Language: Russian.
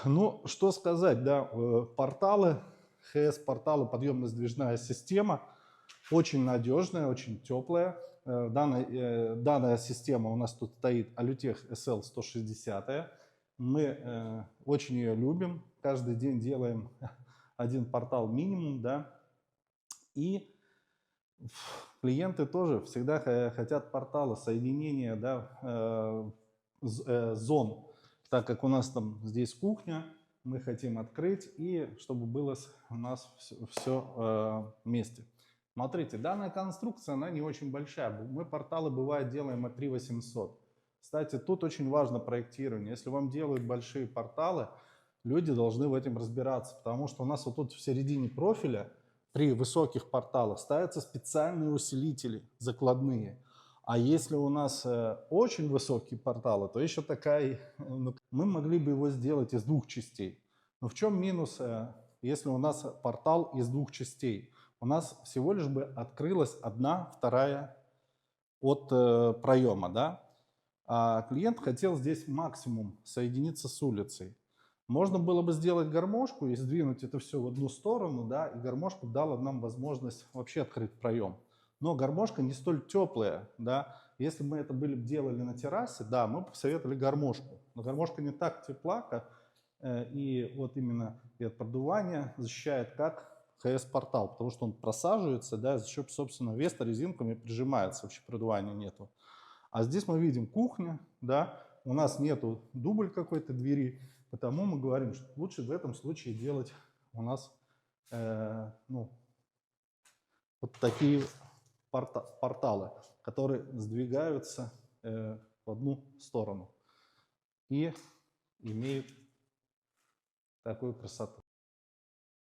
Ну, что сказать, да, порталы, ХС-порталы, подъемно-сдвижная система, очень надежная, очень теплая. Данная система у нас тут стоит Alutech SL160. Мы очень ее любим, каждый день делаем один портал минимум, да, и клиенты тоже всегда хотят порталы, соединения, да, зон, так как у нас там здесь кухня, мы хотим открыть, и чтобы было у нас все вместе. Смотрите, данная конструкция, она не очень большая. Мы порталы, бывает, делаем от 3800. Кстати, тут очень важно проектирование. Если вам делают большие порталы, люди должны в этом разбираться, потому что у нас вот тут в середине профиля при высоких порталах ставятся специальные усилители закладные. А если у нас очень высокие порталы, то еще такая, мы могли бы его сделать из двух частей. Но в чем минус, если у нас портал из двух частей? У нас всего лишь бы открылась одна, вторая от проема, да? А клиент хотел здесь максимум соединиться с улицей. Можно было бы сделать гармошку и сдвинуть это все в одну сторону, да, и гармошка дала нам возможность вообще открыть проем. Но гармошка не столь теплая, да. Если бы мы это делали на террасе, да, мы бы посоветовали гармошку. Но гармошка не так тепла, как и вот именно и от продувания защищает, как ХС-портал, потому что он просаживается, да, за счет собственного веса резинками прижимается, вообще продувания нету. А здесь мы видим кухня, да, у нас нету дубль какой-то двери, потому мы говорим, что лучше в этом случае делать у нас ну, вот такие порталы, которые сдвигаются в одну сторону и имеют такую красоту.